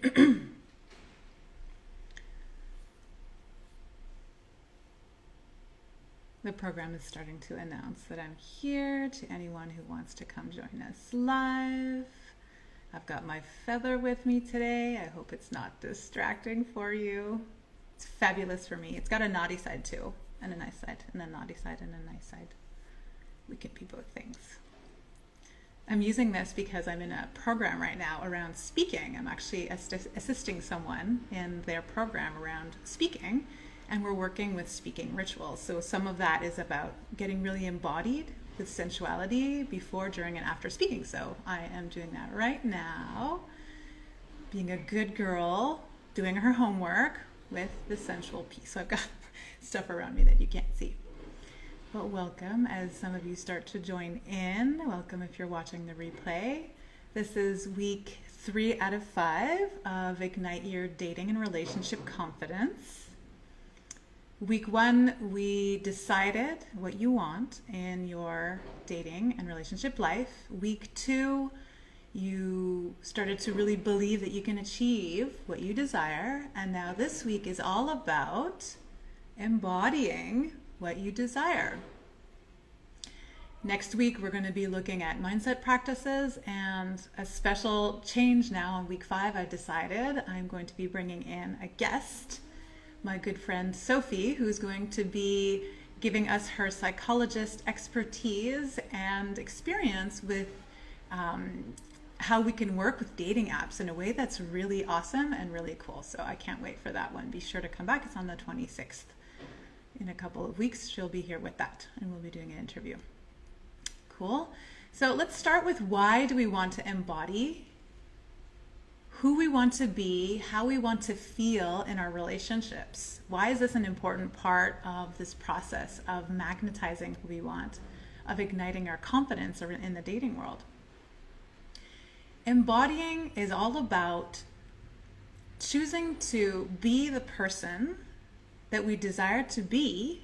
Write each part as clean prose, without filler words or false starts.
The program is starting to announce that I'm here to anyone who wants to come join us live. I've got my feather with me today. I hope it's not distracting for you. It's fabulous for me. It's got a naughty side too, and a nice side, and a naughty side, and a nice side. We can be both things. I'm using this because I'm in a program right now around speaking. I'm actually assisting someone in their program around speaking, and we're working with speaking rituals. So some of that is about getting really embodied with sensuality before, during, and after speaking. So I am doing that right now, being a good girl, doing her homework with the sensual piece. So I've got stuff around me that you can't see. But welcome as some of you start to join in. Welcome if you're watching the replay. This is week 3 out of 5 of Ignite Your Dating and Relationship Confidence. Week 1, we decided what you want in your dating and relationship life. Week 2, you started to really believe that you can achieve what you desire. And now this week is all about embodying what you desire. Next week, we're going to be looking at mindset practices, and a special change now on week 5, I decided I'm going to be bringing in a guest, my good friend Sophie, who's going to be giving us her psychologist expertise and experience with how we can work with dating apps in a way that's really awesome and really cool. So I can't wait for that one. Be sure to come back. It's on the 26th. In a couple of weeks, she'll be here with that, and we'll be doing an interview. Cool. So let's start with, why do we want to embody who we want to be, how we want to feel in our relationships? Why is this an important part of this process of magnetizing who we want, of igniting our confidence in the dating world? Embodying is all about choosing to be the person that we desire to be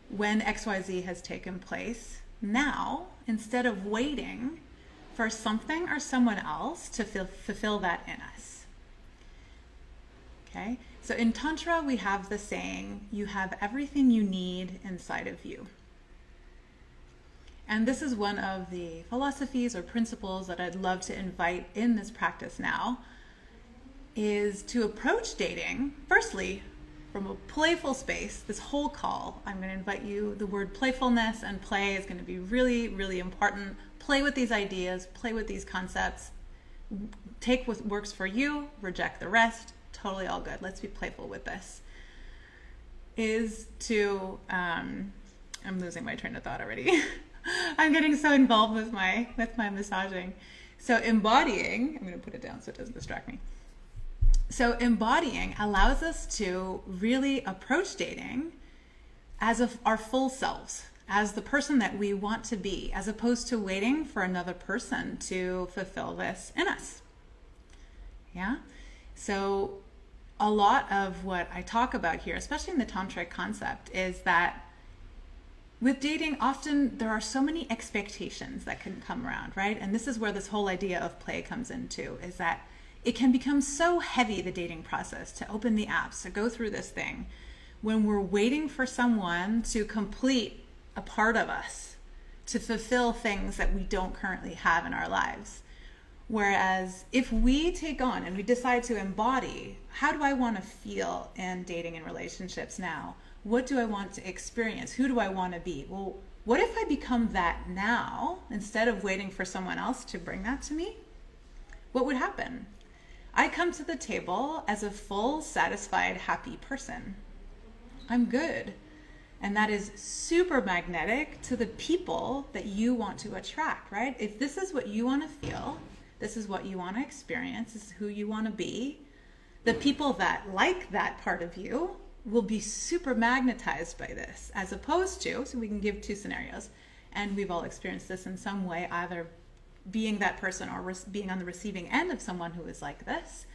when XYZ has taken place now, instead of waiting for something or someone else to fulfill that in us. Okay, so in Tantra we have the saying, you have everything you need inside of you. And this is one of the philosophies or principles that I'd love to invite in this practice now, is to approach dating, firstly, from a playful space. This whole call, I'm going to invite you, the word playfulness and play is going to be really, really important. Play with these ideas, play with these concepts, take what works for you, reject the rest, totally all good. Let's be playful with this. Is to, I'm losing my train of thought already. I'm getting so involved with my massaging. So embodying, I'm going to put it down so it doesn't distract me. So embodying allows us to really approach dating as our full selves, as the person that we want to be, as opposed to waiting for another person to fulfill this in us. Yeah? So a lot of what I talk about here, especially in the tantric concept, is that with dating, often there are so many expectations that can come around, right? And this is where this whole idea of play comes into, is that it can become so heavy, the dating process, to open the apps, to go through this thing, when we're waiting for someone to complete a part of us, to fulfill things that we don't currently have in our lives. Whereas if we take on and we decide to embody, how do I want to feel in dating and relationships now? What do I want to experience? Who do I want to be? Well, what if I become that now, instead of waiting for someone else to bring that to me? What would happen? I come to the table as a full, satisfied, happy person. I'm good. And that is super magnetic to the people that you want to attract, right? If this is what you want to feel, this is what you want to experience, this is who you want to be, the people that like that part of you will be super magnetized by this, as opposed to, so we can give 2 scenarios, and we've all experienced this in some way, either being that person or being on the receiving end of someone who is like this.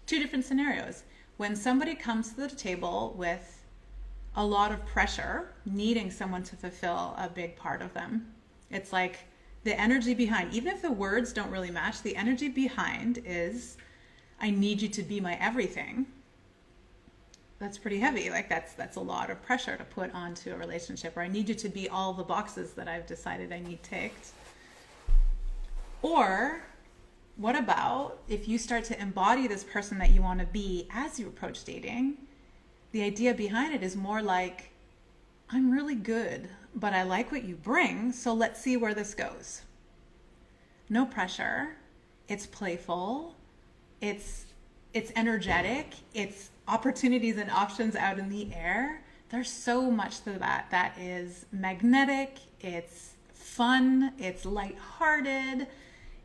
2 different scenarios. When somebody comes to the table with a lot of pressure, needing someone to fulfill a big part of them, it's like the energy behind, even if the words don't really match, the energy behind is, I need you to be my everything, that's pretty heavy. Like that's a lot of pressure to put onto a relationship. Or I need you to be all the boxes that I've decided I need ticked. Or what about if you start to embody this person that you want to be as you approach dating? The idea behind it is more like, I'm really good, but I like what you bring, so let's see where this goes. No pressure. It's playful. It's energetic. It's opportunities and options out in the air. There's so much to that is magnetic. It's fun. It's lighthearted.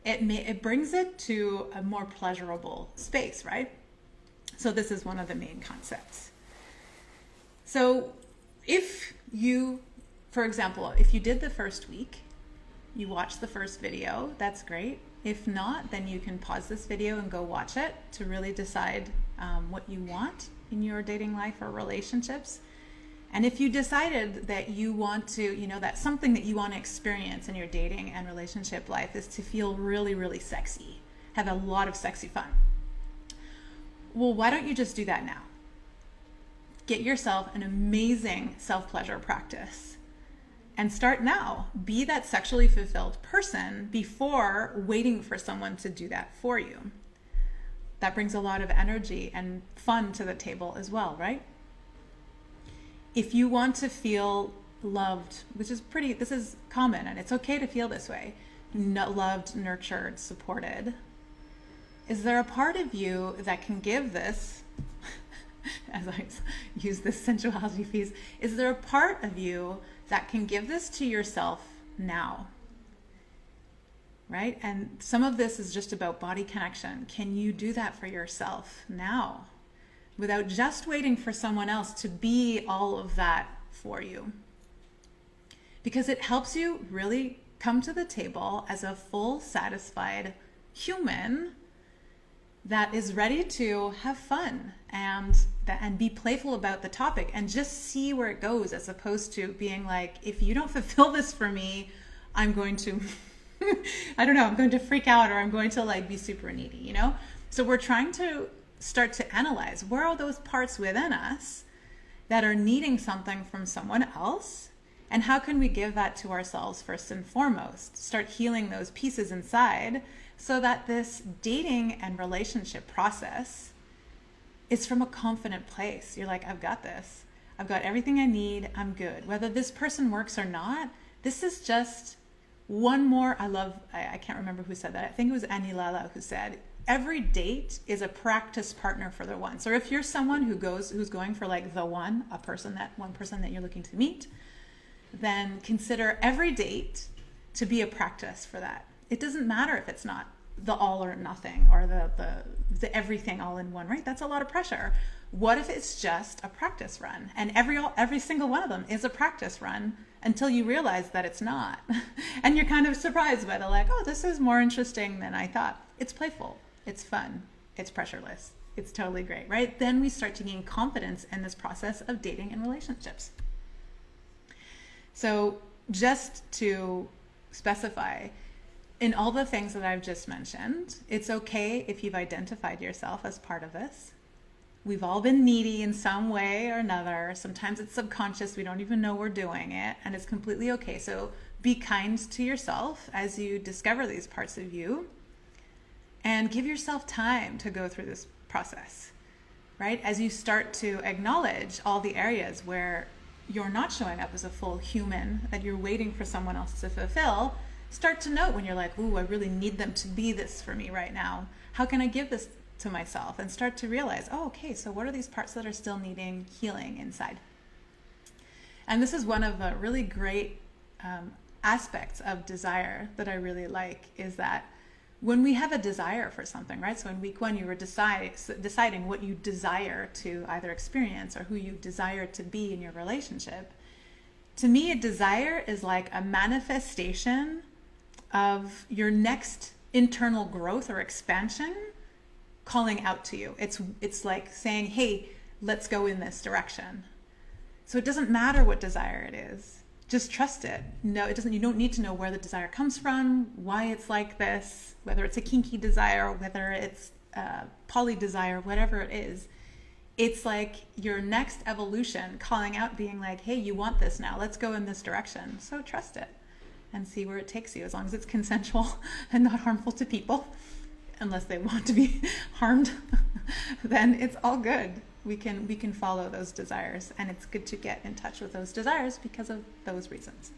It brings it to a more pleasurable space, right? So this is one of the main concepts. So if you, for example, if you did the first week, you watched the first video, that's great. If not, then you can pause this video and go watch it to really decide what you want in your dating life or relationships. And if you decided that you want to, that's something that you want to experience in your dating and relationship life is to feel really, really sexy, have a lot of sexy fun. Well, why don't you just do that now? Get yourself an amazing self-pleasure practice and start now. Be that sexually fulfilled person before waiting for someone to do that for you. That brings a lot of energy and fun to the table as well, right? If you want to feel loved, this is common and it's okay to feel this way, loved, nurtured, supported, is there a part of you that can give this, as I use this sensuality piece, is there a part of you that can give this to yourself now? Right? And some of this is just about body connection. Can you do that for yourself now without just waiting for someone else to be all of that for you? Because it helps you really come to the table as a full, satisfied human that is ready to have fun and be playful about the topic and just see where it goes, as opposed to being like, if you don't fulfill this for me, I'm going to I'm going to freak out, or I'm going to be super needy, So we're trying to start to analyze, where are those parts within us that are needing something from someone else, and how can we give that to ourselves first and foremost? Start healing those pieces inside so that this dating and relationship process is from a confident place. You're like, I've got this. I've got everything I need. I'm good. Whether this person works or not, this is just one more. I can't remember who said that. I think it was Annie Lala who said, every date is a practice partner for the one. So if you're someone who's going for the one person that you're looking to meet, then consider every date to be a practice for that. It doesn't matter if it's not the all or nothing or the everything all in one, right? That's a lot of pressure. What if it's just a practice run? And every single one of them is a practice run until you realize that it's not. And you're kind of surprised by this is more interesting than I thought. It's playful. It's fun. It's pressureless. It's totally great, right? Then we start to gain confidence in this process of dating and relationships. So just to specify, in all the things that I've just mentioned, it's okay if you've identified yourself as part of this. We've all been needy in some way or another. Sometimes it's subconscious. We don't even know we're doing it, and it's completely okay. So be kind to yourself as you discover these parts of you, and give yourself time to go through this process, right? As you start to acknowledge all the areas where you're not showing up as a full human, that you're waiting for someone else to fulfill, start to note when you're like, ooh, I really need them to be this for me right now. How can I give this to myself? And start to realize, oh, okay, so what are these parts that are still needing healing inside? And this is one of the really great aspects of desire that I really like, is that when we have a desire for something, right? So in week one, you were deciding what you desire to either experience or who you desire to be in your relationship. To me, a desire is like a manifestation of your next internal growth or expansion calling out to you. It's like saying, hey, let's go in this direction. So it doesn't matter what desire it is. Just trust it. No, it doesn't. You don't need to know where the desire comes from, why it's like this, whether it's a kinky desire or whether it's poly desire, whatever it is, it's like your next evolution calling out, being like, hey, you want this now, let's go in this direction. So trust it and see where it takes you, as long as it's consensual and not harmful to people, unless they want to be harmed. Then it's all good. We can follow those desires, and it's good to get in touch with those desires because of those reasons.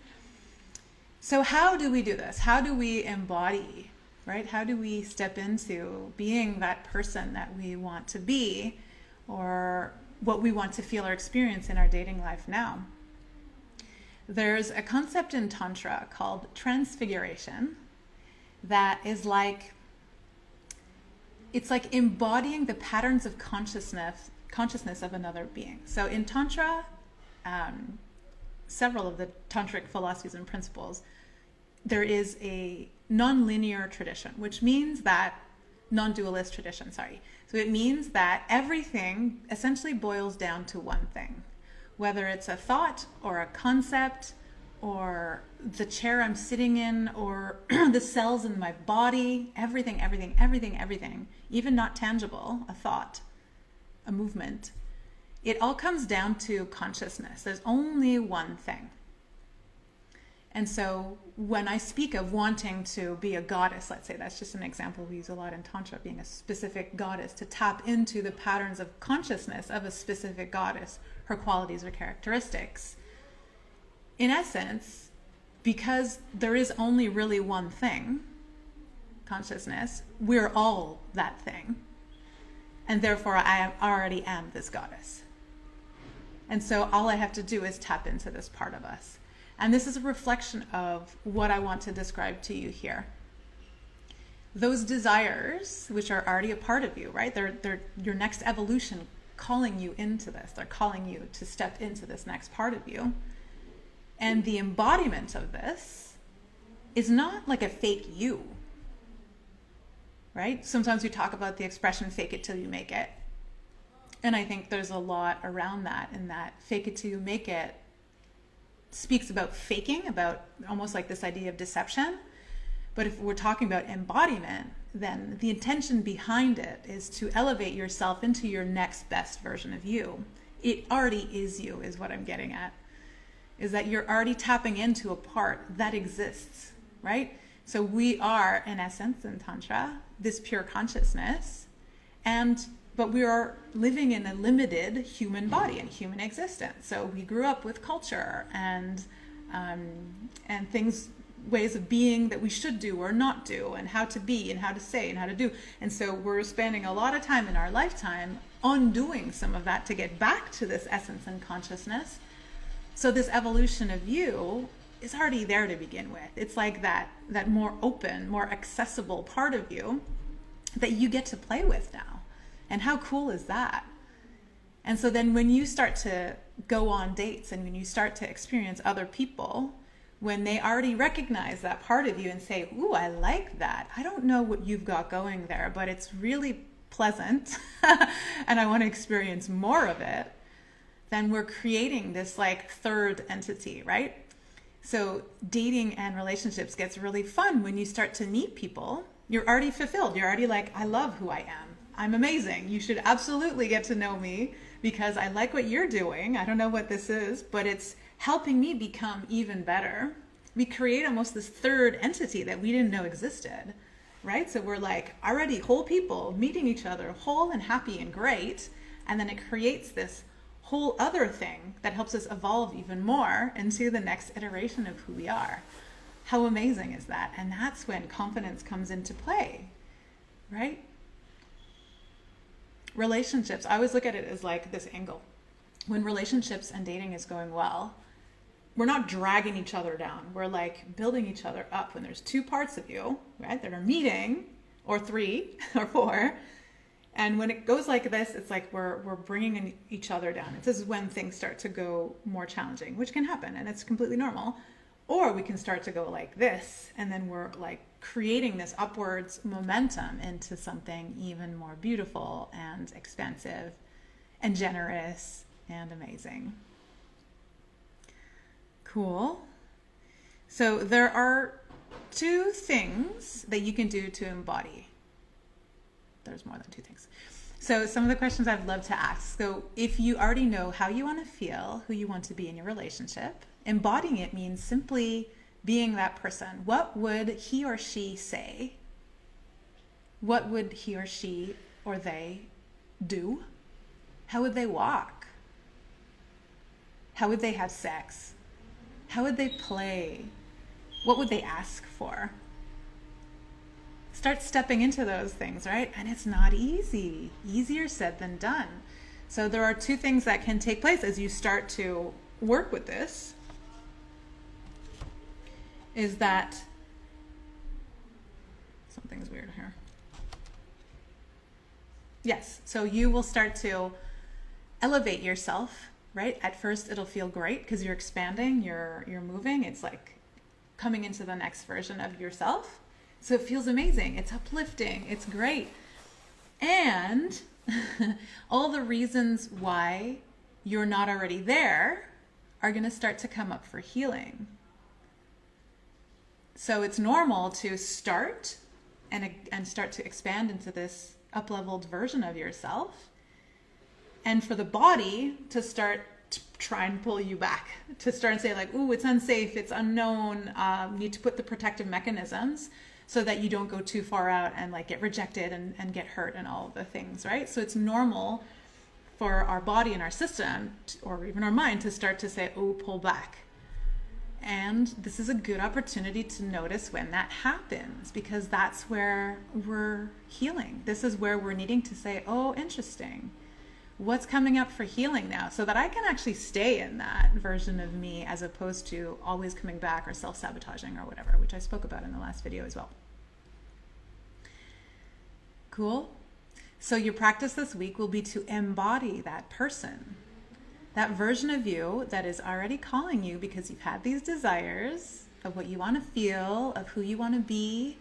So how do we do this? How do we embody, right? How do we step into being that person that we want to be, or what we want to feel or experience in our dating life now? There's a concept in Tantra called transfiguration that is like, it's like embodying the patterns of consciousness of another being. So in Tantra, several of the tantric philosophies and principles, there is a non-linear tradition, which means that non-dualist tradition, sorry. So it means that everything essentially boils down to one thing, whether it's a thought or a concept or the chair I'm sitting in or the cells in my body, everything, even not tangible, a thought, a movement. It all comes down to consciousness. There's only one thing. And so when I speak of wanting to be a goddess, let's say, that's just an example we use a lot in Tantra, being a specific goddess, to tap into the patterns of consciousness of a specific goddess, her qualities or characteristics. In essence, because there is only really one thing, consciousness, we're all that thing. And therefore, I already am this goddess. And so all I have to do is tap into this part of us. And this is a reflection of what I want to describe to you here. Those desires, which are already a part of you, right? They're your next evolution calling you into this. They're calling you to step into this next part of you. And the embodiment of this is not like a fake you, right? Sometimes we talk about the expression fake it till you make it. And I think there's a lot around that, in that fake it till you make it speaks about faking, about almost like this idea of deception. But if we're talking about embodiment, then the intention behind it is to elevate yourself into your next best version of you. It already is you, is what I'm getting at. Is that you're already tapping into a part that exists, right? So we are, in essence, in Tantra, this pure consciousness, but we are living in a limited human body and human existence. So we grew up with culture and things, ways of being that we should do or not do, and how to be and how to say and how to do. And so we're spending a lot of time in our lifetime undoing some of that to get back to this essence and consciousness. So this evolution of you is already there to begin with. It's like that more open, more accessible part of you that you get to play with now. And how cool is that? And so then when you start to go on dates and when you start to experience other people, when they already recognize that part of you and say, ooh, I like that. I don't know what you've got going there, but it's really pleasant and I want to experience more of it, then we're creating this like third entity, right? So dating and relationships gets really fun when you start to meet people. You're already fulfilled. You're already like, I love who I am. I'm amazing. You should absolutely get to know me because I like what you're doing. I don't know what this is, but it's helping me become even better. We create almost this third entity that we didn't know existed, right? So we're like already whole people meeting each other, whole and happy and great. And then it creates this whole other thing that helps us evolve even more into the next iteration of who we are. How amazing is that? And that's when confidence comes into play, right? Relationships, I always look at it as like this angle. When relationships and dating is going well, we're not dragging each other down. We're like building each other up. When there's two parts of you, right, that are meeting, or three or four, and when it goes like this, it's like we're bringing each other down. This is when things start to go more challenging, which can happen, and it's completely normal. Or we can start to go like this, and then we're like creating this upwards momentum into something even more beautiful and expansive and generous and amazing. Cool. So there are two things that you can do to embody. there's more than two things. So some of the questions I'd love to ask. So if you already know how you want to feel, who you want to be in your relationship, embodying it means simply being that person. What would he or she say? What would he or she or they do? How would they walk? How would they have sex? How would they play? What would they ask for? Start stepping into those things, right? And it's not easy. Easier said than done. So there are two things that can take place as you start to work with this. Is that something's weird here. Yes, so you will start to elevate yourself, right? At first it'll feel great because you're expanding, you're moving. It's like coming into the next version of yourself. So it feels amazing. It's uplifting. It's great. And all the reasons why you're not already there are going to start to come up for healing. So it's normal to start and start to expand into this up-leveled version of yourself. And for the body to start to try and pull you back, to start and say like, ooh, it's unsafe, it's unknown, need to put the protective mechanisms so that you don't go too far out and like get rejected and get hurt and all the things, right? So it's normal for our body and our system, or even our mind, to start to say, oh, pull back. And this is a good opportunity to notice when that happens, because that's where we're healing. This is where we're needing to say, oh, interesting. What's coming up for healing now, so that I can actually stay in that version of me as opposed to always coming back or self-sabotaging or whatever, which I spoke about in the last video as well. Cool? So your practice this week will be to embody that person, that version of you that is already calling you because you've had these desires of what you want to feel, of who you want to be,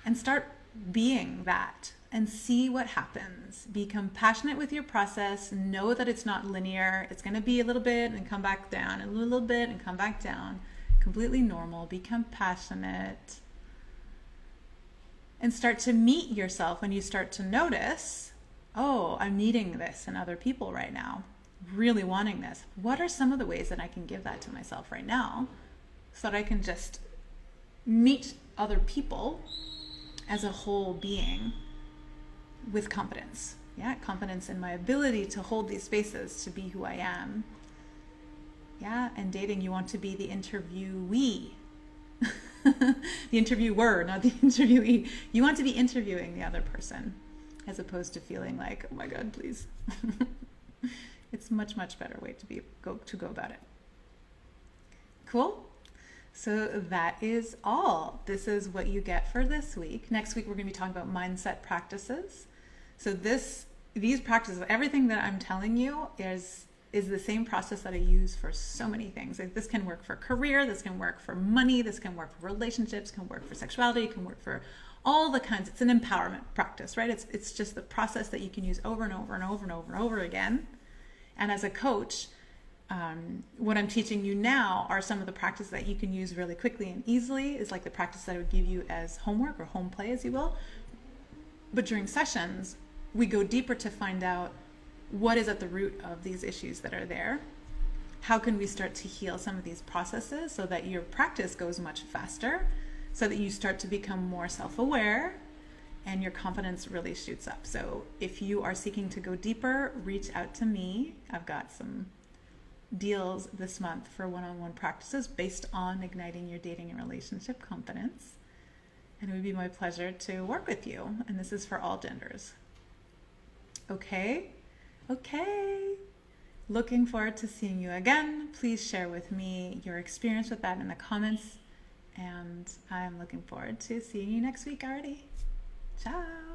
and start being that and see what happens. Be compassionate with your process. Know that it's not linear. It's going to be a little bit and come back down, and a little bit and come back down. Completely normal. Be compassionate. And start to meet yourself when you start to notice, oh, I'm needing this in other people right now. Really wanting this. What are some of the ways that I can give that to myself right now so that I can just meet other people as a whole being with confidence? Yeah, confidence in my ability to hold these spaces, to be who I am. Yeah, and dating, you want to be the interviewee. The interviewer, not the interviewee. You want to be interviewing the other person as opposed to feeling like, oh my God, please. It's a much, much better way to go about it. Cool? So that is all. This is what you get for this week. Next week, we're going to be talking about mindset practices. So these practices, everything that I'm telling you is the same process that I use for so many things. Like, this can work for career, this can work for money, this can work for relationships, can work for sexuality, can work for all the kinds. It's an empowerment practice, right? It's just the process that you can use over and over and over and over and over again. And as a coach, what I'm teaching you now are some of the practices that you can use really quickly and easily. Is like the practice that I would give you as homework or home play, as you will. But during sessions, we go deeper to find out what is at the root of these issues that are there. How can we start to heal some of these processes so that your practice goes much faster, so that you start to become more self-aware and your confidence really shoots up. So if you are seeking to go deeper, reach out to me. I've got some deals this month for one-on-one practices based on igniting your dating and relationship confidence. And it would be my pleasure to work with you. And this is for all genders. Okay. Looking forward to seeing you again. Please share with me your experience with that in the comments. And I'm looking forward to seeing you next week already. Ciao.